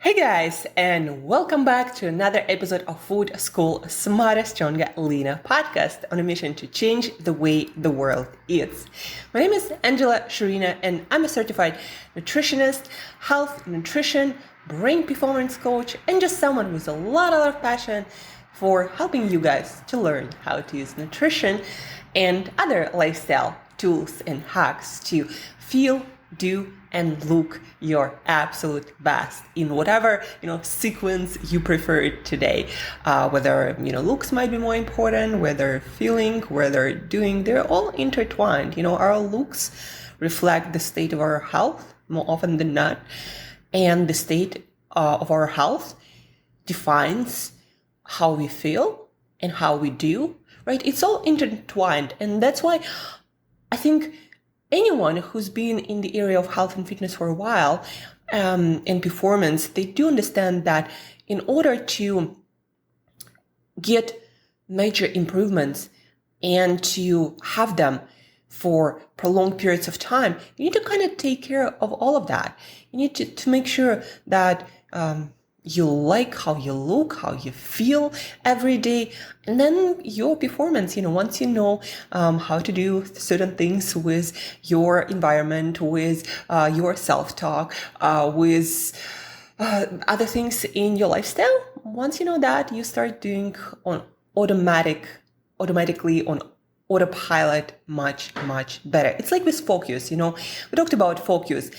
Hey guys, and welcome back to another episode of Food School Smarter, Stronger, Leaner podcast on a mission to change the way the world eats. My name is Angela Shurina, and I'm a certified nutritionist, health, nutrition, brain performance coach, and just someone with a lot of passion for helping you guys to learn how to use nutrition and other lifestyle tools and hacks to feel, do, and look your absolute best in whatever sequence you prefer today. Whether looks might be more important, whether feeling, whether doing, they're all intertwined. Our looks reflect the state of our health more often than not, and the state of our health defines how we feel and how we do. Right? It's all intertwined, and that's why I think anyone who's been in the area of health and fitness for a while and performance, they do understand that in order to get major improvements and to have them for prolonged periods of time, you need to kind of take care of all of that. You need to make sure that you like how you look, how you feel every day, and then your performance, once you know how to do certain things with your environment, with your self-talk, with other things in your lifestyle, once you know that, you start doing on automatically on autopilot much better. It's like with focus, we talked about focus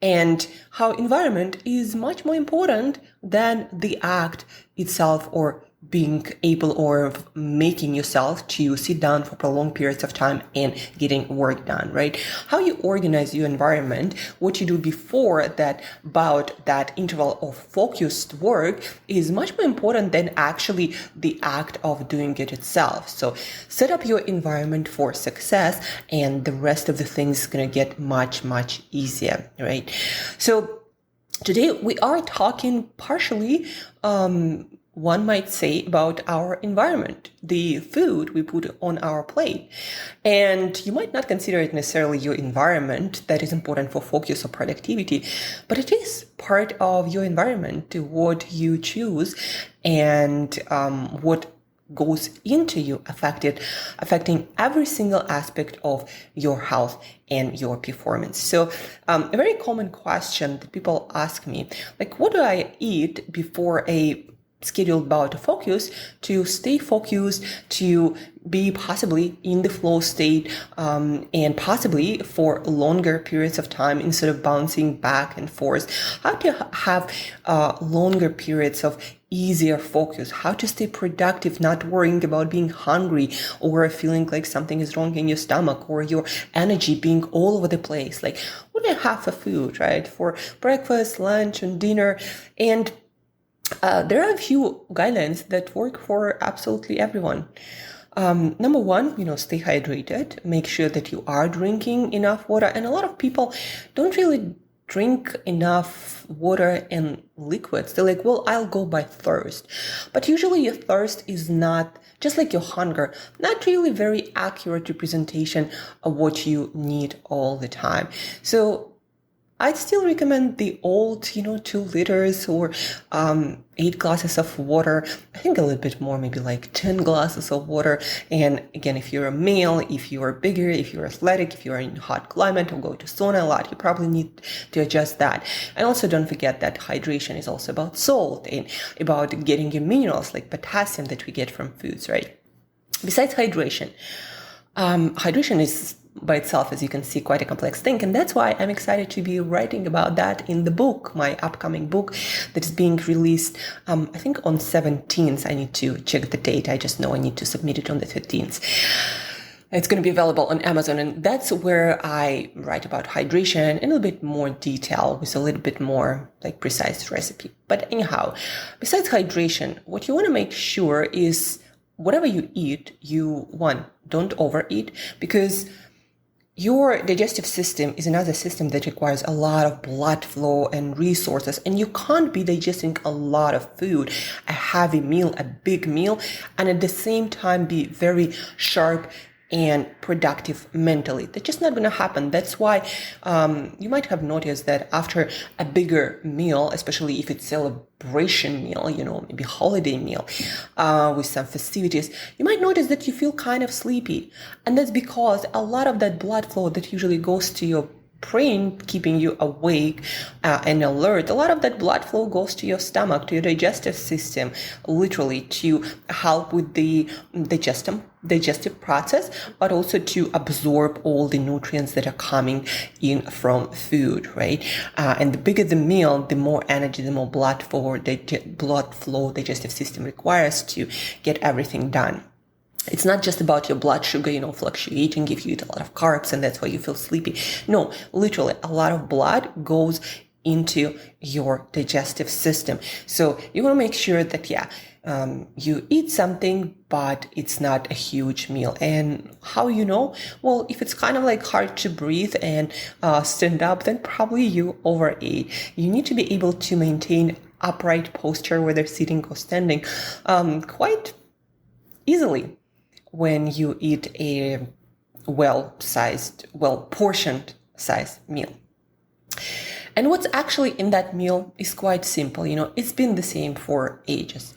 and how environment is much more important than the act itself, or being able or making yourself to sit down for prolonged periods of time and getting work done, right? How you organize your environment, what you do before that bout, that interval of focused work is much more important than actually the act of doing it itself. So set up your environment for success, and the rest of the things is going to get much easier, right? So today we are talking partially, one might say, about our environment, the food we put on our plate. And you might not consider it necessarily your environment that is important for focus or productivity, but it is part of your environment, what you choose and what goes into you, affecting every single aspect of your health and your performance. So a very common question that people ask me, like, what do I eat before a scheduled bout of focus to stay focused, to be possibly in the flow state, and possibly for longer periods of time instead of bouncing back and forth? How to have longer periods of easier focus, how to stay productive, not worrying about being hungry or feeling like something is wrong in your stomach, or your energy being all over the place. Like, what do I have for food, right? For breakfast, lunch, and dinner. And there are a few guidelines that work for absolutely everyone. Number one, stay hydrated. Make sure that you are drinking enough water. And a lot of people don't really drink enough water and liquids. They're like, well, I'll go by thirst. But usually your thirst is not, just like your hunger, not really very accurate representation of what you need all the time. So I'd still recommend the old, 2 liters or 8 glasses of water. I think a little bit more, maybe like 10 glasses of water. And again, if you're a male, if you are bigger, if you're athletic, if you're in hot climate or go to sauna a lot, you probably need to adjust that. And also don't forget that hydration is also about salt and about getting your minerals like potassium that we get from foods, right? Besides hydration, hydration is by itself, as you can see, quite a complex thing. And that's why I'm excited to be writing about that in the book, my upcoming book that is being released, I think on 17th. I need to check the date. I just know I need to submit it on the 15th. It's going to be available on Amazon. And that's where I write about hydration in a little bit more detail with a little bit more like precise recipe. But anyhow, besides hydration, what you want to make sure is whatever you eat, don't overeat, because your digestive system is another system that requires a lot of blood flow and resources, and you can't be digesting a lot of food, a heavy meal, a big meal, and at the same time be very sharp and productive mentally. That's just not going to happen. That's why you might have noticed that after a bigger meal, especially if it's celebration meal, maybe holiday meal with some festivities, you might notice that you feel kind of sleepy. And that's because a lot of that blood flow that usually goes to your brain, keeping you awake and alert, a lot of that blood flow goes to your stomach, to your digestive system, literally to help with the digestive process, but also to absorb all the nutrients that are coming in from food, right? And the bigger the meal, the more energy, the more blood flow digestive system requires to get everything done. It's not just about your blood sugar, fluctuating if you eat a lot of carbs and that's why you feel sleepy. No, literally a lot of blood goes into your digestive system. So you want to make sure that, you eat something, but it's not a huge meal. And how you know? Well, if it's kind of like hard to breathe and stand up, then probably you overate. You need to be able to maintain upright posture, whether sitting or standing, quite easily when you eat a well-portioned sized meal. And what's actually in that meal is quite simple. It's been the same for ages.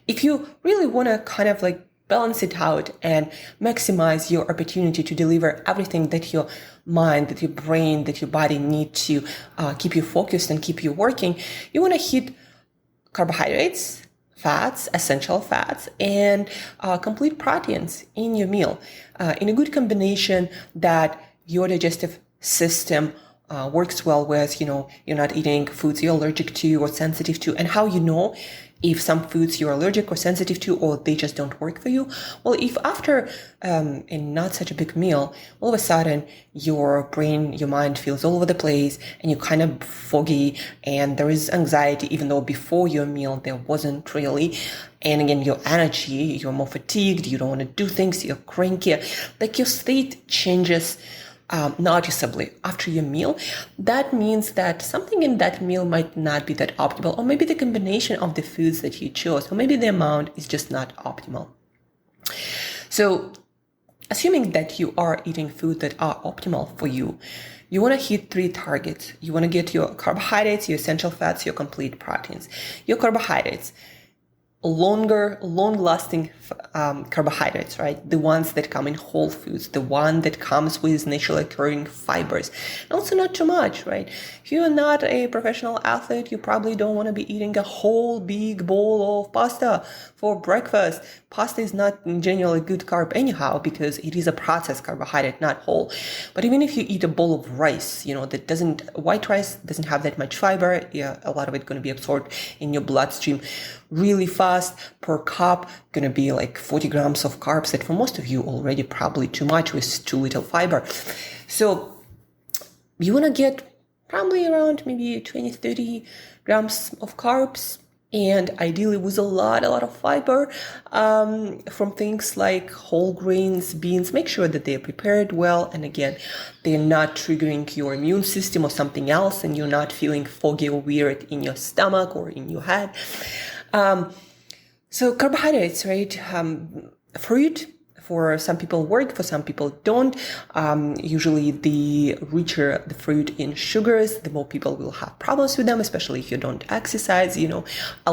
If you really want to kind of like balance it out and maximize your opportunity to deliver everything that your mind, that your brain, that your body need to keep you focused and keep you working, you want to hit carbohydrates, fats, essential fats, and complete proteins in your meal in a good combination that your digestive system works well with. You're not eating foods you're allergic to or sensitive to. And how you know if some foods you're allergic or sensitive to, or they just don't work for you? Well, if after a not such a big meal, all of a sudden your brain, your mind feels all over the place and you're kind of foggy and there is anxiety, even though before your meal there wasn't really. And again, your energy, you're more fatigued, you don't want to do things, you're cranky, like your state changes noticeably after your meal. That means that something in that meal might not be that optimal, or maybe the combination of the foods that you chose, or maybe the amount is just not optimal. So assuming that you are eating food that are optimal for you, you want to hit 3 targets. You want to get your carbohydrates, your essential fats, your complete proteins. Your carbohydrates, long-lasting carbohydrates, right? The ones that come in whole foods, the one that comes with naturally occurring fibers. And also not too much, right? If you're not a professional athlete, you probably don't want to be eating a whole big bowl of pasta for breakfast. Pasta is not genuinely good carb anyhow, because it is a processed carbohydrate, not whole. But even if you eat a bowl of rice, white rice doesn't have that much fiber. Yeah, a lot of it going to be absorbed in your bloodstream really fast. Per cup, going to be like 40 grams of carbs, that for most of you already probably too much with too little fiber. So you want to get probably around maybe 20, 30 grams of carbs, and ideally with a lot of fiber from things like whole grains, beans. Make sure that they're prepared well, and again, they're not triggering your immune system or something else, and you're not feeling foggy or weird in your stomach or in your head. So carbohydrates, right? Fruit, for some people work, for some people don't. Usually the richer the fruit in sugars, the more people will have problems with them, especially if you don't exercise, a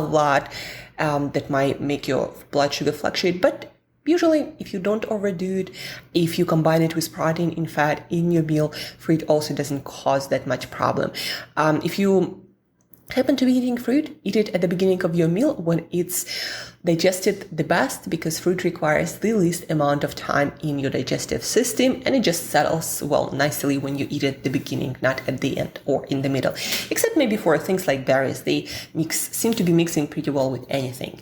lot. That might make your blood sugar fluctuate. But usually if you don't overdo it, if you combine it with protein and fat in your meal, fruit also doesn't cause that much problem. If you happen to be eating fruit, eat it at the beginning of your meal when it's digested the best, because fruit requires the least amount of time in your digestive system, and it just settles well nicely when you eat it at the beginning, not at the end or in the middle. Except maybe for things like berries, they seem to be mixing pretty well with anything.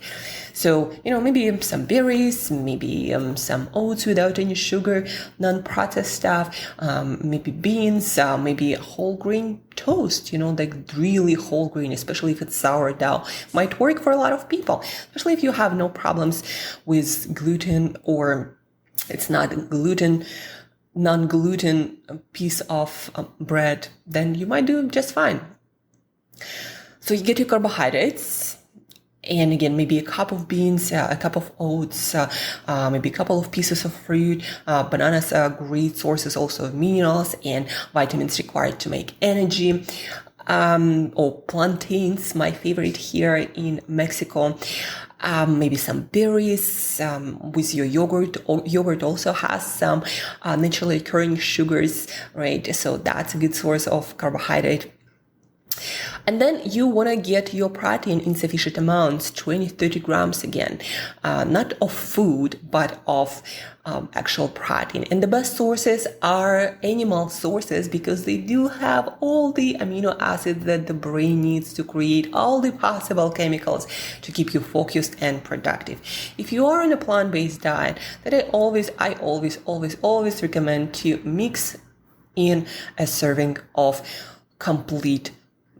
So, maybe some berries, maybe some oats without any sugar, non-processed stuff, maybe beans, maybe whole grain toast, like really whole grain, especially if it's sourdough, might work for a lot of people, especially if you have no problems with gluten, or it's not non-gluten piece of bread, then you might do just fine. So you get your carbohydrates, And again, maybe a cup of beans, a cup of oats, maybe a couple of pieces of fruit. Bananas are great sources also of minerals and vitamins required to make energy. Or plantains, my favorite here in Mexico. Maybe some berries with your yogurt. Yogurt also has some naturally occurring sugars, right? So that's a good source of carbohydrate. And then you want to get your protein in sufficient amounts, 20-30 grams again, not of food, but of actual protein. And the best sources are animal sources because they do have all the amino acids that the brain needs to create all the possible chemicals to keep you focused and productive. If you are on a plant-based diet, that I always recommend to mix in a serving of complete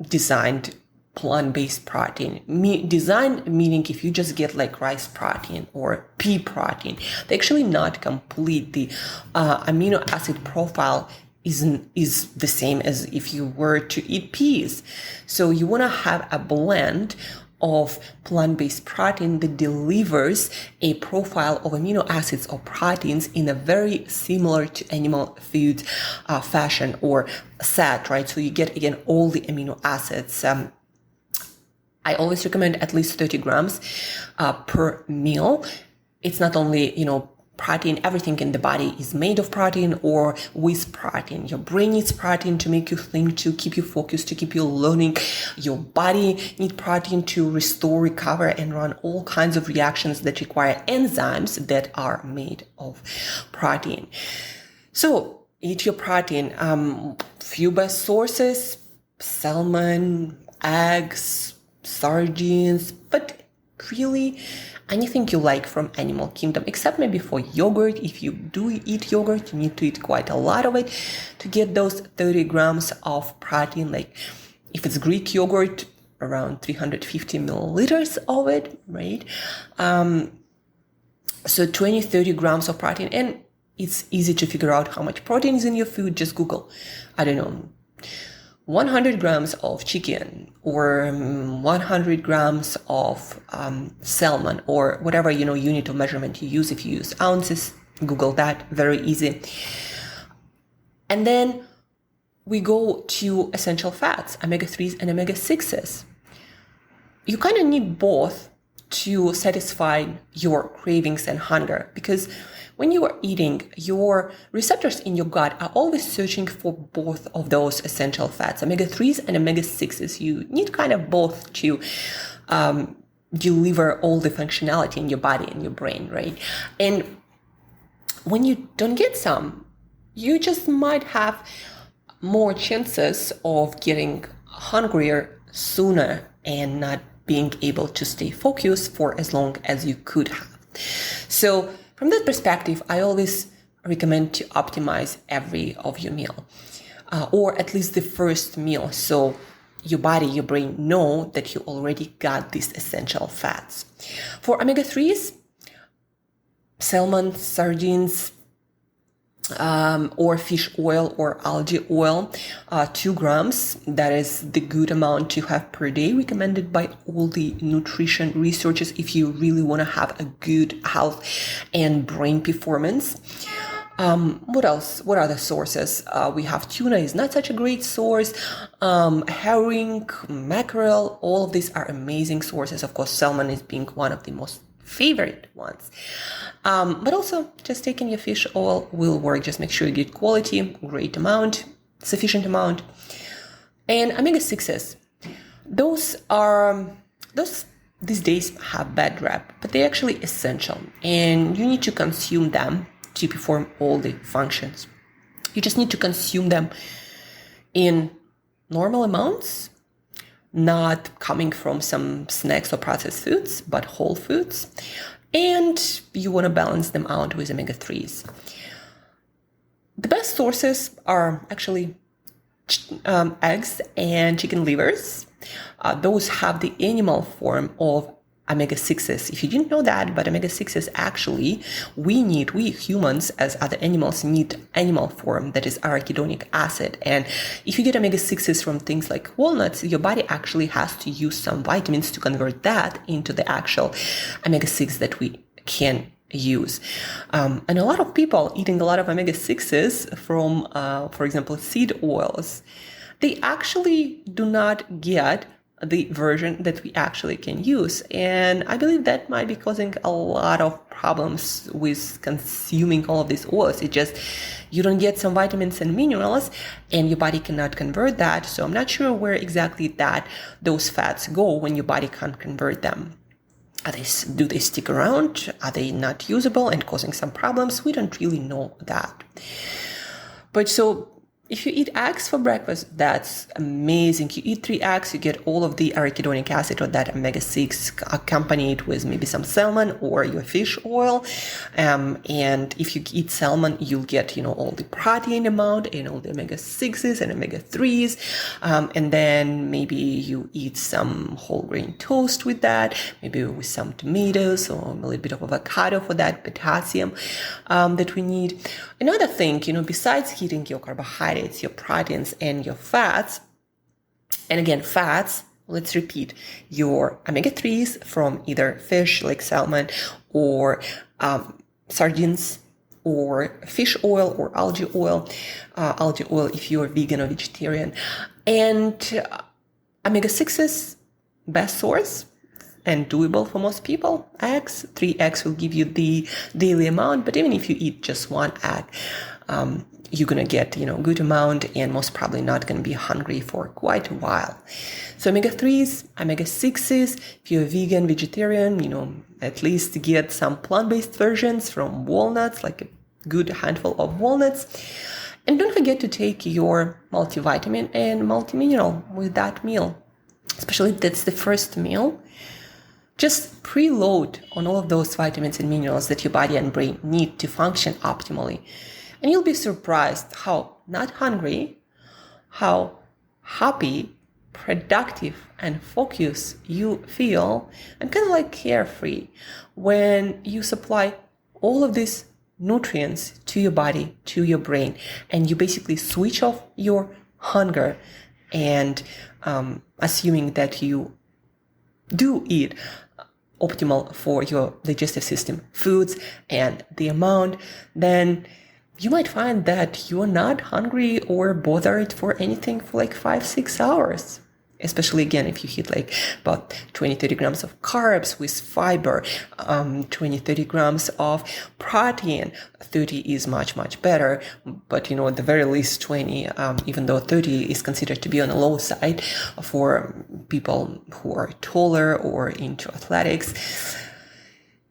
designed plant-based protein. Designed meaning if you just get like rice protein or pea protein, they actually not complete. The amino acid profile is the same as if you were to eat peas. So you want to have a blend of plant-based protein that delivers a profile of amino acids or proteins in a very similar to animal food fashion or set, right? So you get, again, all the amino acids. I always recommend at least 30 grams per meal. It's not only, protein, everything in the body is made of protein or with protein. Your brain needs protein to make you think, to keep you focused, to keep you learning. Your body needs protein to restore, recover, and run all kinds of reactions that require enzymes that are made of protein. So eat your protein. Few best sources: salmon, eggs, sardines, but really anything you like from animal kingdom, except maybe for yogurt. If you do eat yogurt, you need to eat quite a lot of it to get those 30 grams of protein. Like if it's Greek yogurt, around 350 milliliters of it, right? So 20-30 grams of protein. And it's easy to figure out how much protein is in your food. Just Google, 100 grams of chicken or 100 grams of salmon or whatever, unit of measurement you use. If you use ounces, Google that, very easy. And then we go to essential fats, omega-3s and omega-6s. You kind of need both to satisfy your cravings and hunger, because when you are eating, your receptors in your gut are always searching for both of those essential fats, omega-3s and omega-6s. You need kind of both to deliver all the functionality in your body and your brain, right? And when you don't get some, you just might have more chances of getting hungrier sooner and not being able to stay focused for as long as you could have. So from that perspective, I always recommend to optimize every of your meal, or at least the first meal, so your body, your brain know that you already got these essential fats. For omega-3s, salmon, sardines, or fish oil or algae oil, 2 grams. That is the good amount to have per day, recommended by all the nutrition researchers if you really want to have a good health and brain performance. What else? What are the sources? We have tuna is not such a great source. Herring, mackerel, all of these are amazing sources. Of course, salmon is being one of the most favorite ones. But also just taking your fish oil will work. Just make sure you get quality, great amount, sufficient amount. And omega-6s, those these days have bad rap, but they're actually essential and you need to consume them to perform all the functions. You just need to consume them in normal amounts, not coming from some snacks or processed foods, but whole foods. And you want to balance them out with omega-3s. The best sources are actually eggs and chicken livers. Those have the animal form of omega-6s. If you didn't know that, but omega-6s actually, we humans as other animals need animal form, that is arachidonic acid. And if you get omega-6s from things like walnuts, your body actually has to use some vitamins to convert that into the actual omega-6 that we can use. And a lot of people eating a lot of omega-6s from, for example, seed oils, they actually do not get the version that we actually can use. And I believe that might be causing a lot of problems with consuming all of these oils. It just, you don't get some vitamins and minerals and your body cannot convert that. So I'm not sure where exactly those fats go when your body can't convert them. Do they stick around? Are they not usable and causing some problems? We don't really know that. But so if you eat eggs for breakfast, that's amazing. You eat 3 eggs, you get all of the arachidonic acid or that omega-6 accompanied with maybe some salmon or your fish oil. And if you eat salmon, you'll get, all the protein amount and all the omega-6s and omega-3s. And then maybe you eat some whole grain toast with that, maybe with some tomatoes or a little bit of avocado for that potassium that we need. Another thing, besides eating your carbohydrates, your proteins, and your fats, and again, fats, let's repeat, your omega-3s from either fish like salmon or sardines or fish oil or algae oil if you're vegan or vegetarian. And omega-6s, best source and doable for most people, eggs. 3 eggs will give you the daily amount, but even if you eat just 1 egg, you're going to get, good amount and most probably not going to be hungry for quite a while. So omega-3s, omega-6s, if you're vegan, vegetarian, at least get some plant-based versions from walnuts, like a good handful of walnuts. And don't forget to take your multivitamin and multimineral with that meal, especially if that's the first meal. Just preload on all of those vitamins and minerals that your body and brain need to function optimally. And you'll be surprised how not hungry, how happy, productive, and focused you feel, and kind of like carefree when you supply all of these nutrients to your body, to your brain, and you basically switch off your hunger and assuming that you do eat optimal for your digestive system foods and the amount, then you might find that you're not hungry or bothered for anything for like 5-6 hours. Especially again, if you hit like about 20-30 grams of carbs with fiber, 20-30 grams of protein. 30 is much, much better. But, at the very least 20, even though 30 is considered to be on the low side for people who are taller or into athletics.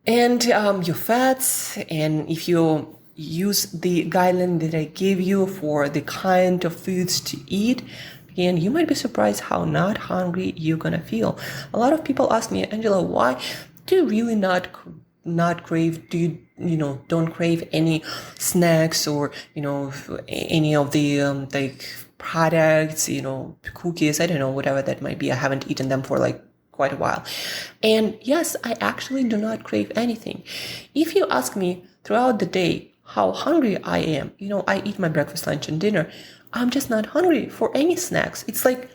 And your fats, and if you use the guideline that I gave you for the kind of foods to eat, again, you might be surprised how not hungry you're gonna feel. A lot of people ask me, Angela, why do you really not crave? Do you don't crave any snacks or any of the like products, cookies? I don't know, whatever that might be. I haven't eaten them for like quite a while. And yes, I actually do not crave anything. If you ask me throughout the day how hungry I am, I eat my breakfast, lunch, and dinner. I'm just not hungry for any snacks. It's like,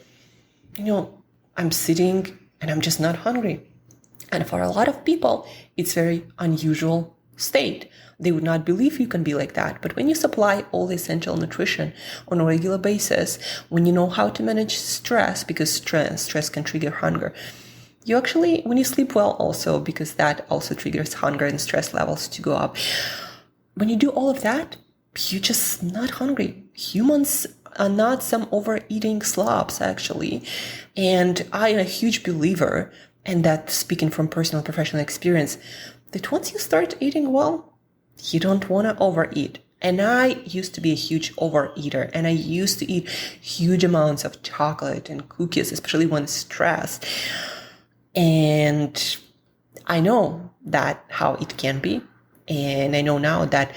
I'm sitting and I'm just not hungry. And for a lot of people, it's very unusual state. They would not believe you can be like that. But when you supply all the essential nutrition on a regular basis, when you know how to manage stress, because stress can trigger hunger, you actually, when you sleep well also, because that also triggers hunger and stress levels to go up. When you do all of that, you're just not hungry. Humans are not some overeating slobs, actually. And I am a huge believer, and that speaking from personal professional experience, that once you start eating well, you don't want to overeat. And I used to be a huge overeater, and I used to eat huge amounts of chocolate and cookies, especially when stressed. And I know that how it can be. And I know now that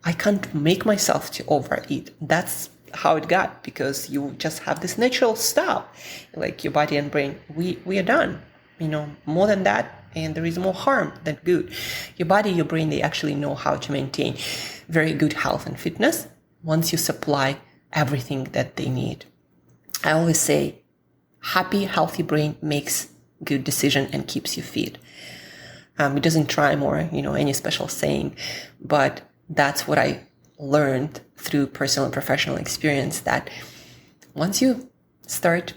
I can't make myself to overeat. That's how it got, because you just have this natural stop. Like your body and brain, we are done. More than that, and there is more harm than good. Your body, your brain, they actually know how to maintain very good health and fitness once you supply everything that they need. I always say, happy, healthy brain makes good decision and keeps you fit. It doesn't rhyme or, any special saying, but that's what I learned through personal and professional experience, that once you start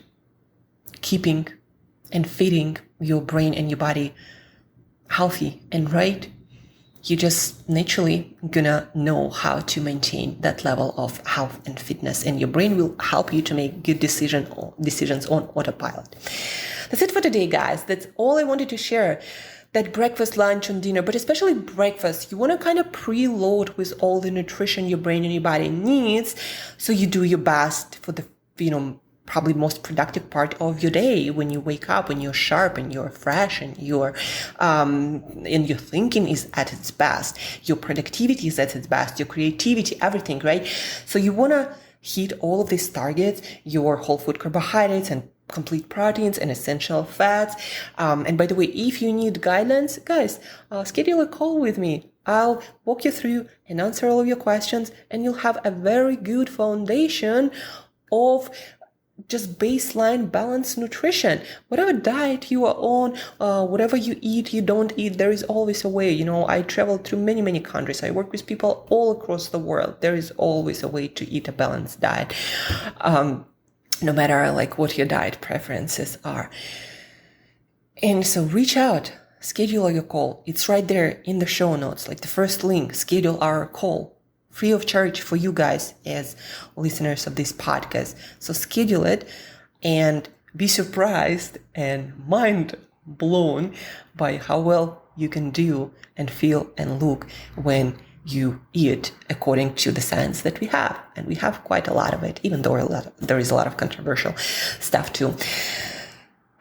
keeping and feeding your brain and your body healthy and right, you just naturally gonna know how to maintain that level of health and fitness, and your brain will help you to make good decisions on autopilot. That's it for today, guys. That's all I wanted to share. That breakfast, lunch, and dinner, but especially breakfast, you want to kind of preload with all the nutrition your brain and your body needs, so you do your best for the, probably most productive part of your day, when you wake up, when you're sharp and you're fresh and your thinking is at its best, your productivity is at its best, your creativity, everything, right? So you want to hit all of these targets, your whole food carbohydrates and complete proteins and essential fats. And by the way, if you need guidance, guys, schedule a call with me. I'll walk you through and answer all of your questions, and you'll have a very good foundation of just baseline balanced nutrition. Whatever diet you are on, whatever you eat, you don't eat, there is always a way. I travel through many, many countries. I work with people all across the world. There is always a way to eat a balanced diet. No matter what your diet preferences are. And so reach out, schedule your call. It's right there in the show notes, the first link, schedule our call, free of charge for you guys as listeners of this podcast. So schedule it and be surprised and mind blown by how well you can do and feel and look when you eat according to the science that we have. And we have quite a lot of it, even though there is a lot of controversial stuff too.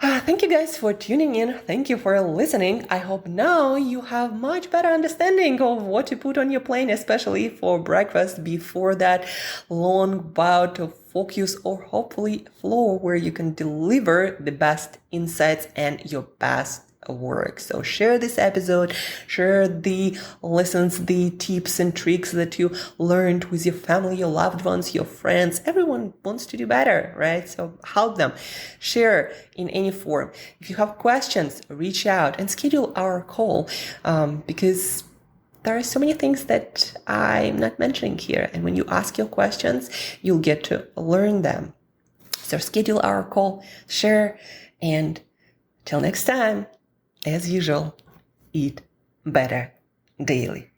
Thank you guys for tuning in. Thank you for listening. I hope now you have much better understanding of what to put on your plate, especially for breakfast before that long bout of focus or hopefully flow, where you can deliver the best insights and your best work. So share this episode, share the lessons, the tips and tricks that you learned with your family, your loved ones, your friends. Everyone wants to do better, right? So help them. Share in any form. If you have questions, reach out and schedule our call, because there are so many things that I'm not mentioning here. And when you ask your questions, you'll get to learn them. So schedule our call, share, and till next time, as usual, eat better daily.